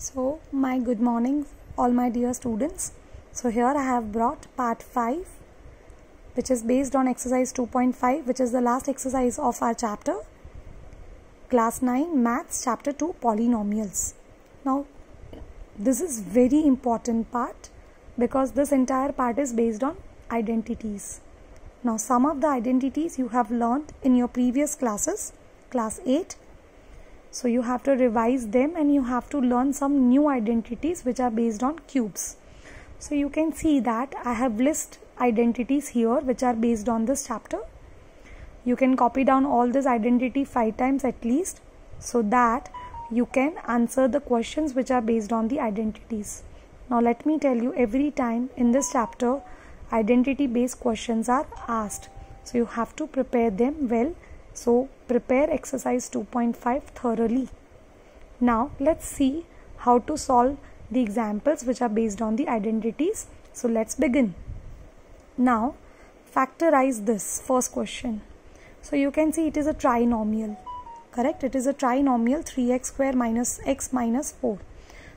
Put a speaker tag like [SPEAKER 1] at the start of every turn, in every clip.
[SPEAKER 1] So my good morning all my dear students. So here I have brought part 5 which is based on exercise 2.5 which is the last exercise of our chapter class 9 maths chapter 2 polynomials. Now this is very important part because this entire part is based on identities. Now some of the identities you have learned in your previous classes, class 8. So you have to revise them and you have to learn some new identities which are based on cubes. So you can see that I have list identities here which are based on this chapter. You can copy down all this identity 5 times at least so that you can answer the questions which are based on the identities. Now let me tell you, every time in this chapter identity based questions are asked. So you have to prepare them well. So prepare exercise 2.5 thoroughly. Now let's see how to solve the examples which are based on the identities. So let's begin. Now factorize this first question. So you can see it is a trinomial. Correct? It is a trinomial 3x square minus x minus 4.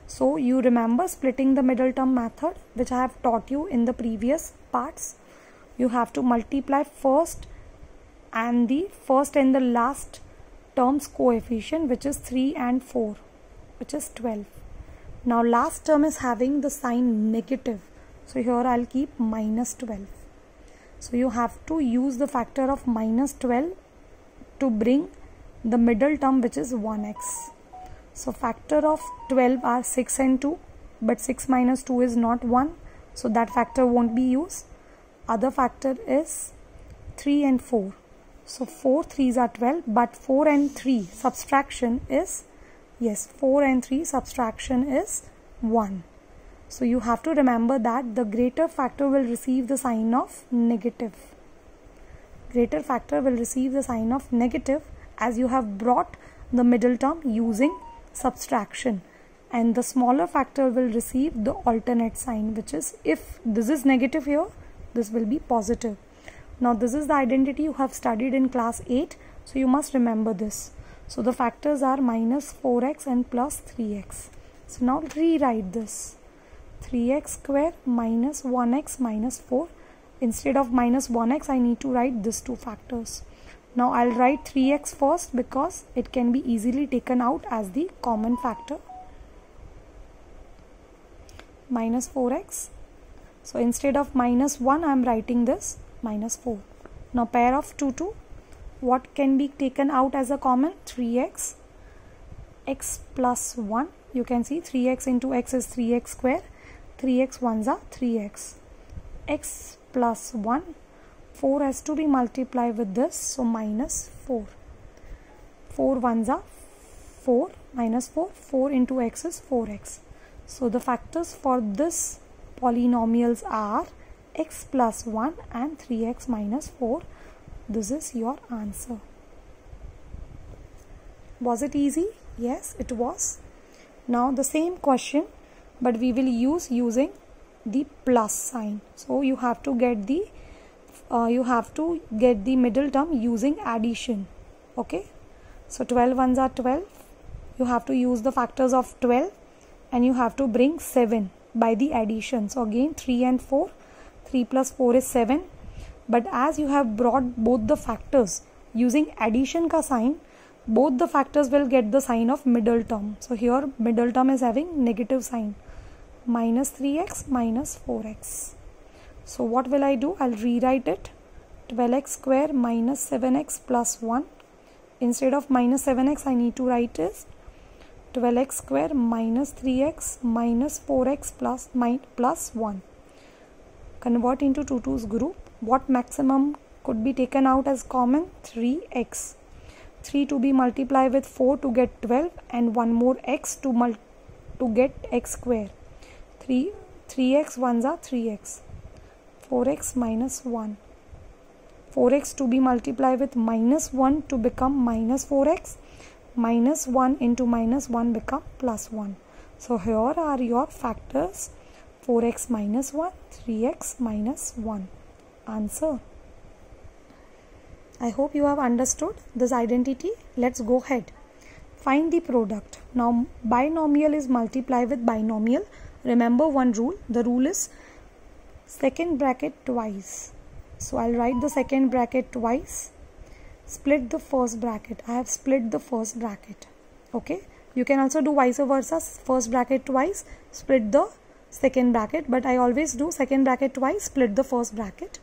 [SPEAKER 1] So you remember splitting the middle term method which I have taught you in the previous parts. You have to multiply first and the first and the last term's coefficient which is 3 and 4 which is 12. Now last term is having the sign negative. So here I'll keep minus 12. So you have to use the factor of minus 12 to bring the middle term which is 1x. So factor of 12 are 6 and 2, but 6 minus 2 is not 1. So that factor won't be used. Other factor is 3 and 4. So 4 3s are 12, but 4 and 3 subtraction is, yes, 4 and 3 subtraction is 1. So you have to remember that the greater factor will receive the sign of negative. Greater factor will receive the sign of negative as you have brought the middle term using subtraction. And the smaller factor will receive the alternate sign, which is, if this is negative here, this will be positive. Now this is the identity you have studied in class 8. So you must remember this. So the factors are minus 4x and plus 3x. So now rewrite this. 3x square minus 1x minus 4. Instead of minus 1x, I need to write these two factors. Now I'll write 3x first because it can be easily taken out as the common factor. Minus 4x. So instead of minus 1, I am writing this minus 4. Now pair of 2, 2. What can be taken out as a common? 3x. X plus 1. You can see 3x into x is 3x square. 3x 1s are 3x. X plus 1. 4 has to be multiplied with this. So minus 4. 4 1s are 4. Minus 4. 4 into x is 4x. So the factors for this polynomials are x plus 1 and 3x minus 4. This is your answer. Was it easy? Yes, it was. Now the same question, but we will using the plus sign. So you have to get the middle term using addition. Okay. So 12 1s are 12. You have to use the factors of 12 and you have to bring 7 by the addition. So again 3 and 4. 3 plus 4 is 7. But as you have brought both the factors using addition ka sign, both the factors will get the sign of middle term. So here middle term is having negative sign. Minus 3x minus 4x. So what will I do? I'll rewrite it. 12x square minus 7x plus 1. Instead of minus 7x, I need to write is 12x square minus 3x minus 4x plus 1. Convert into 2 2's group. What maximum could be taken out as common? 3x. 3 to be multiplied with 4 to get 12 and one more x to get x square. 3x 1s are 3x. 4x minus 1. 4x to be multiplied with minus 1 to become minus 4x. Minus 1 into minus 1 become plus 1. So here are your factors. 4x minus 1, 3x minus 1. Answer. I hope you have understood this identity. Let's go ahead. Find the product. Now binomial is multiply with binomial. Remember one rule. The rule is second bracket twice. So I'll write the second bracket twice. Split the first bracket. I have split the first bracket. Okay. You can also do vice versa. First bracket twice, split the second bracket. But I always do second bracket twice, split the first bracket.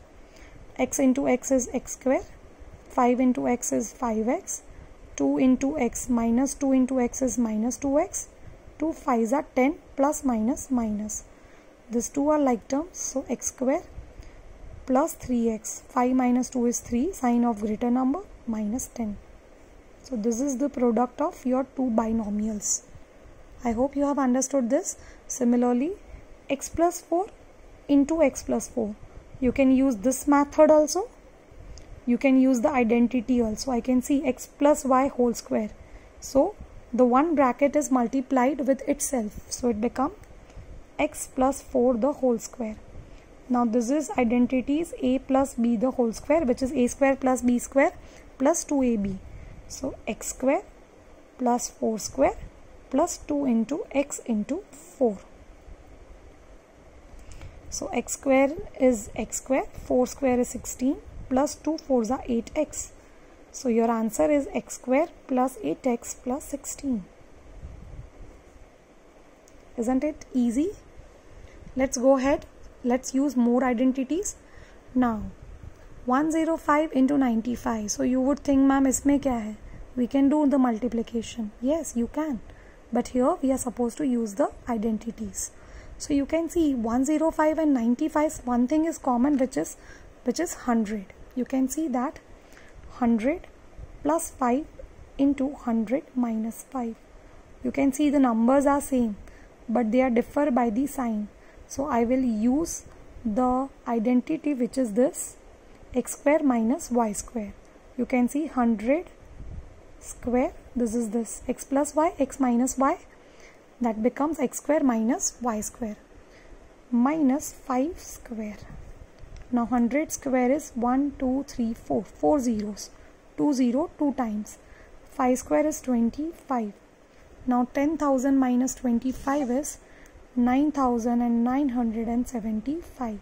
[SPEAKER 1] X into x is x square. 5 into x is 5x. 2 into x minus 2 into x is minus 2x. 2 5s are 10 plus minus minus. These two are like terms. So x square plus 3x. 5 minus 2 is 3. Sign of greater number minus 10. So this is the product of your two binomials. I hope you have understood this. Similarly, x plus 4 into x plus 4. You can use this method also. You can use the identity also. I can see x plus y whole square. So the one bracket is multiplied with itself. So it becomes x plus 4 the whole square. Now this is identity is a plus b the whole square, which is a square plus b square plus 2ab. So x square plus 4 square plus 2 into x into 4. So x square is x square, 4 square is 16 plus 2 4s are 8x. So your answer is x square plus 8x plus 16. Isn't it easy? Let's go ahead. Let's use more identities. Now 105 into 95. So you would think, ma'am, isme kya hai? We can do the multiplication. Yes, you can. But here we are supposed to use the identities. So you can see 105 and 95. One thing is common, which is 100. You can see that 100 plus 5 into 100 minus 5. You can see the numbers are same, but they are differ by the sign. So I will use the identity, which is this x square minus y square. You can see 100 square, this is this x plus y, x minus y, that becomes x square minus y square minus 5 square. Now 100 square is 1 2 3 4, 4 zeros, 2 0 2 times. 5 square is 25. Now 10,000 minus 25 is 9,975.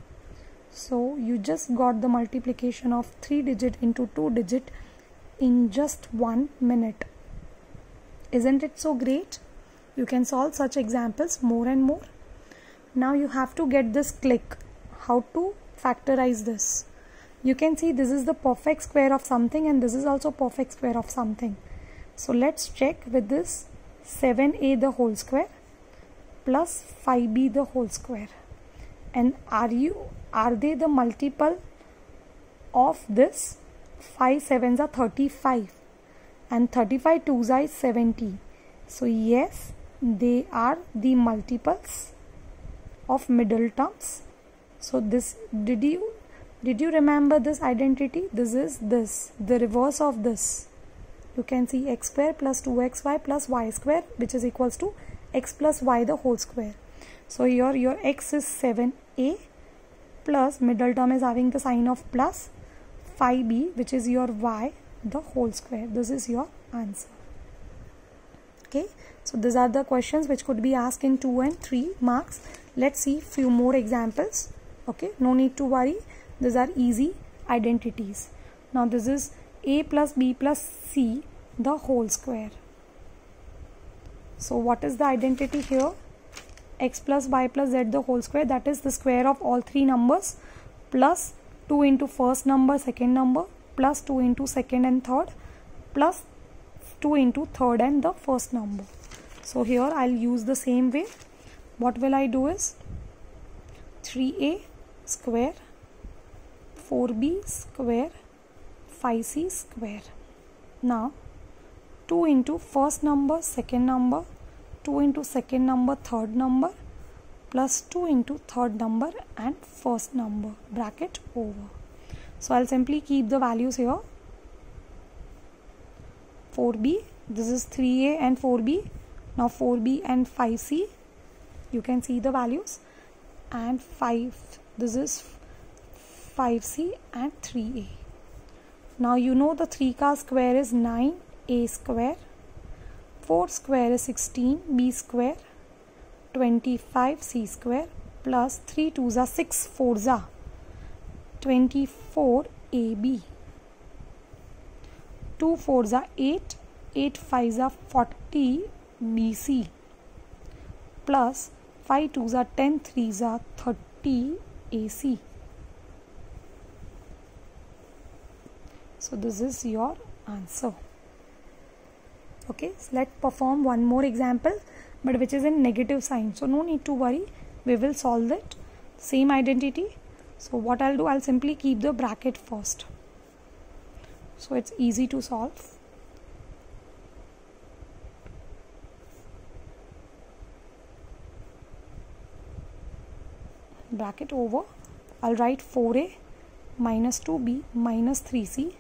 [SPEAKER 1] So you just got the multiplication of 3 digit into 2 digit in just 1 minute. Isn't it so great? You can solve such examples more and more. Now you have to get this click. How to factorize this? You can see this is the perfect square of something and this is also perfect square of something. So let's check with this 7a the whole square plus 5b the whole square. And are they the multiple of this? 5 7s are 35 and 35 2s are 70. So yes, they are the multiples of middle terms. So this, did you remember this identity? This is this, the reverse of this. You can see x square plus 2xy plus y square, which is equals to x plus y the whole square. So here your x is 7a plus middle term is having the sign of plus 5b, which is your y the whole square. This is your answer. Okay, so these are the questions which could be asked in 2 and 3 marks. Let's see few more examples. Okay, no need to worry. These are easy identities. Now this is a plus b plus c the whole square. So what is the identity here? X plus y plus z the whole square, that is the square of all three numbers, plus 2 into first number, second number, plus 2 into second and third, plus 2 into third and the first number. So here I'll use the same way. What will I do is 3a square, 4b square, 5c square. Now 2 into first number, second number, 2 into second number, third number, plus 2 into third number and first number, bracket over. So I'll simply keep the values here. 4b, this is 3a and 4b. Now 4b and 5c, you can see the values, and 5, this is 5c and 3a. Now you know the 3 ka square is 9a square, 4 square is 16 b square 25 c square plus 3 2s are 6 4s are 24 ab 2 4s are 8 8 5s are 40 bc plus 5 2s are 10 3s are 30 ac. So this is your answer. Okay, so let's perform one more example, but which is in negative sign. So no need to worry, we will solve it. Same identity. So what I'll do, I'll simply keep the bracket first. So it's easy to solve. Bracket over. I'll write 4a minus 2b minus 3c.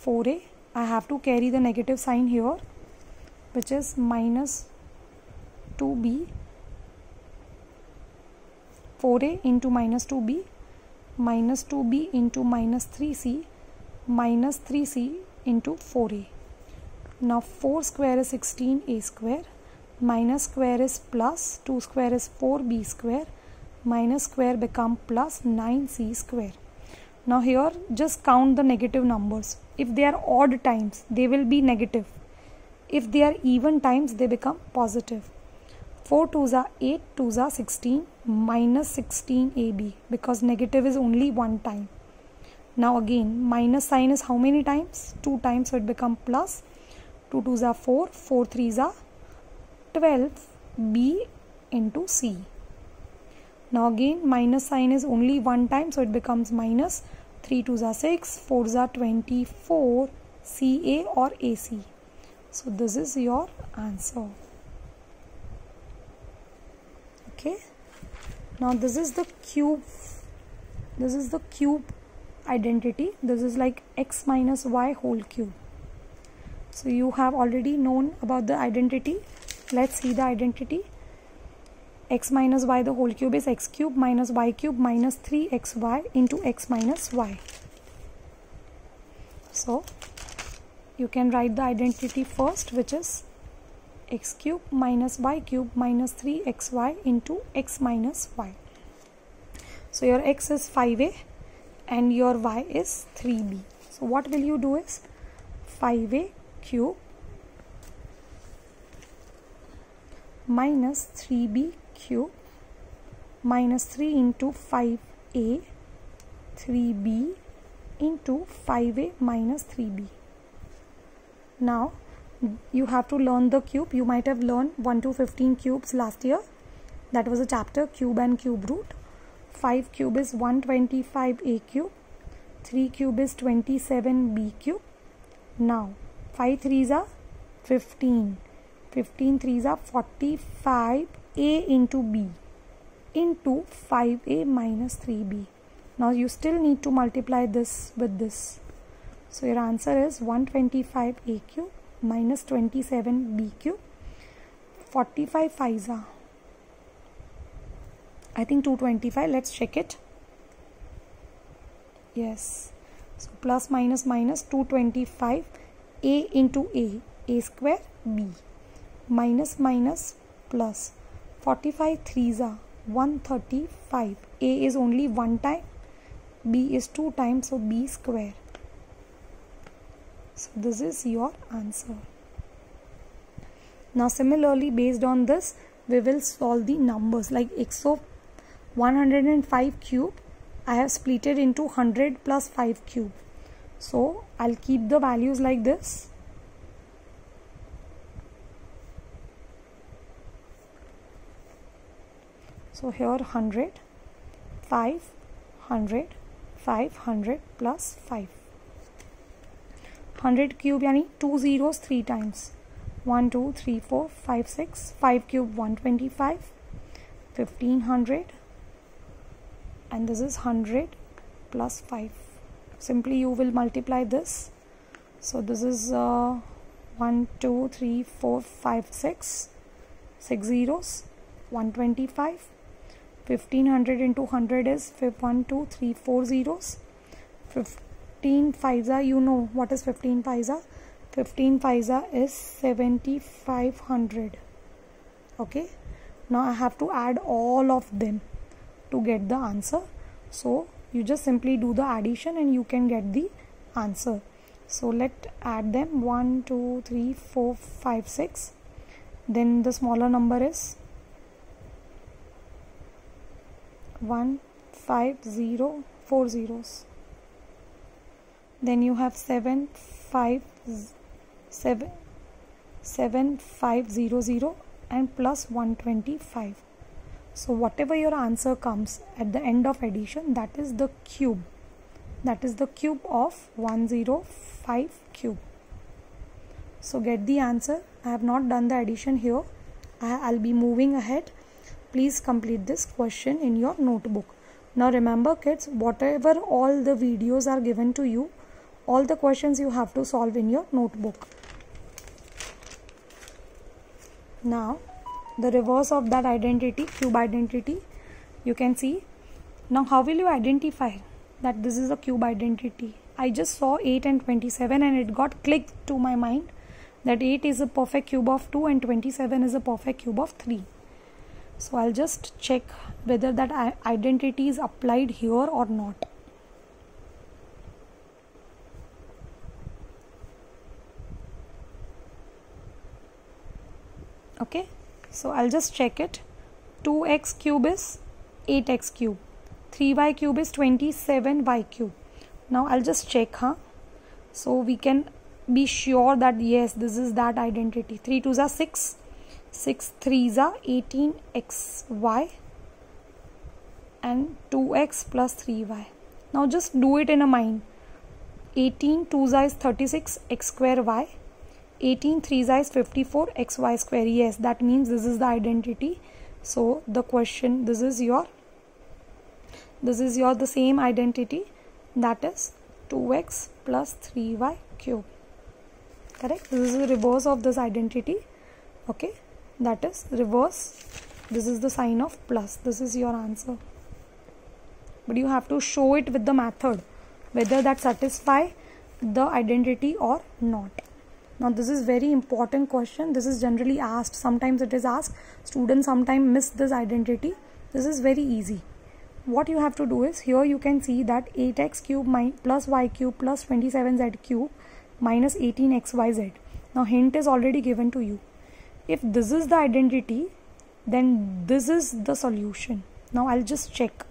[SPEAKER 1] 4a, I have to carry the negative sign here, which is minus 2b, 4a into minus 2b, minus 2b into minus 3c, minus 3c into 4a. Now 4 square is 16a square, minus square is plus, 2 square is 4b square, minus square become plus 9c square. Now here just count the negative numbers. If they are odd times, they will be negative. If they are even times, they become positive. 4 2s are 8, 2s are 16, minus 16ab, because negative is only one time. Now again, minus sign is how many times? 2 times, so it becomes plus. 2 2s are 4, 4 3s are 12, b into c. Now again, minus sign is only one time, so it becomes minus. 3 2s are 6, 4s are 24, CA or AC. So this is your answer. Okay. Now this is the cube. This is the cube identity. This is like x minus y whole cube. So you have already known about the identity. Let's see the identity. X minus y the whole cube is x cube minus y cube minus 3xy into x minus y. So you can write the identity first, which is x cube minus y cube minus 3xy into x minus y. So your x is 5a and your y is 3b. So what will you do is 5a cube minus 3b cube minus 3 into 5a 3b into 5a minus 3b. Now you have to learn the cube. You might have learned 1 to 15 cubes last year. That was a chapter, cube and cube root. 5 cube is 125a cube, 3 cube is 27b cube. Now 5 3s are 15, 15 3s are 45 a into b into 5a minus 3b. Now you still need to multiply this with this. So your answer is 125a cube minus 27b cube. 45 5s are, I think 225. Let's check it. Yes. So plus minus minus 225 a into a square b minus minus plus 45 3s are 135. A is only one time, b is 2 times, so b square. So this is your answer. Now similarly, based on this, we will solve the numbers like x of 105 cube. I have split it into 100 plus 5 cube. So I'll keep the values like this. So here 100, 500, 500 plus 5. 100 cube yani 2 zeros 3 times. 1, 2, 3, 4, 5, 6. 5 cube 125, 1500, and this is 100 plus 5. Simply you will multiply this. So this is 1, 2, 3, 4, 5, 6. 6 zeros, 125. 1500 into 100 is 1, 2, 3, 4 zeros. 15 5s are, you know what is 15 5s are. 15 5s is 7500. Okay, now I have to add all of them to get the answer. So you just simply do the addition and you can get the answer. So let's add them. 1 2 3 4 5 6. Then the smaller number is 1 5 0 4 zeros. Then you have 7 5 7 7 5 0 0 and plus 125. So whatever your answer comes at the end of addition, that is the cube. That is the cube of 105 cube. So get the answer. I have not done the addition here. I'll be moving ahead. Please complete this question in your notebook. Now remember kids, whatever all the videos are given to you, all the questions you have to solve in your notebook. Now the reverse of that identity, cube identity, you can see. Now how will you identify that this is a cube identity? I just saw 8 and 27 and it got clicked to my mind that 8 is a perfect cube of 2 and 27 is a perfect cube of 3. So I'll just check whether that identity is applied here or not. Okay, so I'll just check it. 2x cube is 8x cube. 3y cube is 27y cube. Now I'll just check, so we can be sure that yes, this is that identity. 3 2s are 6. 6 3s are 18xy and 2x plus 3y. Now just do it in a mind. 18 2s is 36 x square y. 18 3s is 54 xy square. Yes, that means this is the identity. So the question, this is your the same identity, that is 2x plus 3y cube. Correct? This is the reverse of this identity. Okay, that is reverse. This is the sign of plus. This is your answer. But you have to show it with the method whether that satisfy the identity or not. Now this is very important question. This is generally asked. Sometimes it is asked. Students sometimes miss this identity. This is very easy. What you have to do is, here you can see that 8x cube plus y cube plus 27z cube minus 18xyz. Now hint is already given to you. If this is the identity, then this is the solution. Now I'll just check.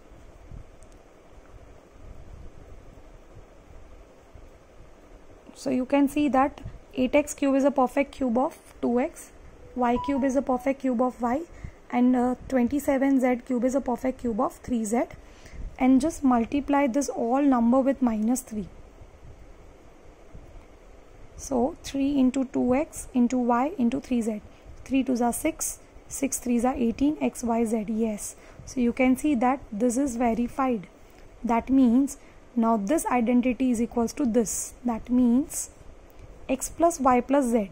[SPEAKER 1] So you can see that 8x cube is a perfect cube of 2x, y cube is a perfect cube of y, and 27z cube is a perfect cube of 3z, and just multiply this all number with minus 3. So 3 into 2x into y into 3z. 3 2s are 6, 6 3s are 18 xyz. Yes, so you can see that this is verified. That means now this identity is equals to this. That means x plus y plus z.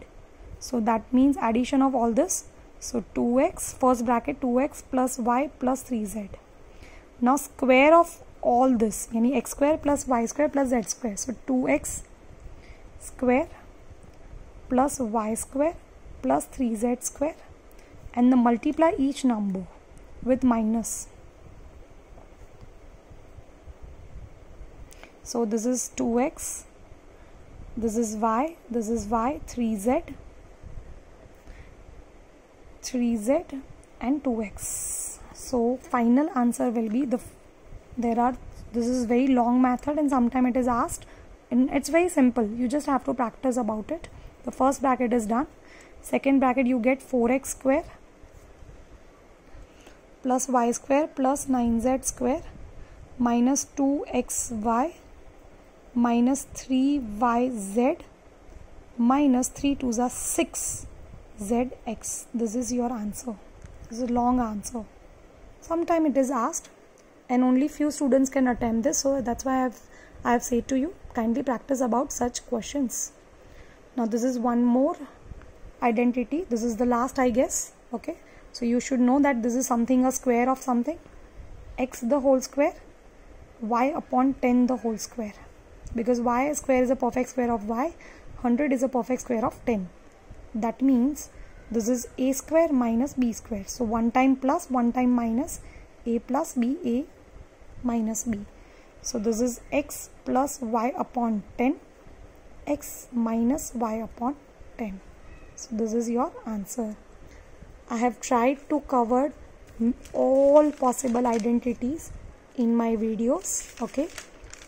[SPEAKER 1] So that means addition of all this. So 2x, first bracket 2x plus y plus 3z. Now square of all this, yani x square plus y square plus z square. So 2x square plus y square plus 3z square, and then multiply each number with minus. So this is 2x, this is y, 3z and 2x. So final answer will be this is very long method and sometime it is asked, and it's very simple. You just have to practice about it. The first bracket is done. Second bracket you get 4x square plus y square plus 9z square minus 2xy minus 3yz minus 3 2s are 6zx. This is your answer. This is a long answer. Sometime it is asked and only few students can attempt this, so that's why I have said to you, kindly practice about such questions. Now this is one more identity. This is the last, I guess. Okay, so you should know that this is something, a square of something, x the whole square, y upon 10 the whole square, because y square is a perfect square of y. 100 is a perfect square of 10. That means this is a square minus b square. So 1 time plus, 1 time minus, a plus b, a minus b. So this is x plus y upon 10, x minus y upon 10. So this is your answer. I have tried to cover all possible identities in my videos. Okay,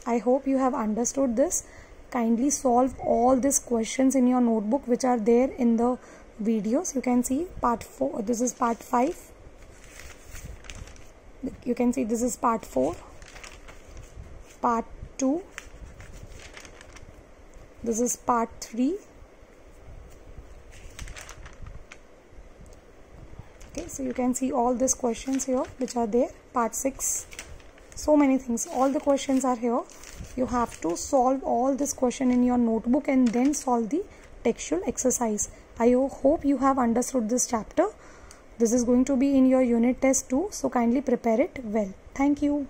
[SPEAKER 1] I hope you have understood this. Kindly solve all these questions in your notebook which are there in the videos. You can see part 4, this is part 5. You can see this is part 4, part 2, this is part 3. Okay, so you can see all these questions here which are there, part 6. So many things, all the questions are here. You have to solve all this question in your notebook and then solve the textual exercise. I hope you have understood this chapter. This is going to be in your unit test too, so kindly prepare it well. Thank you.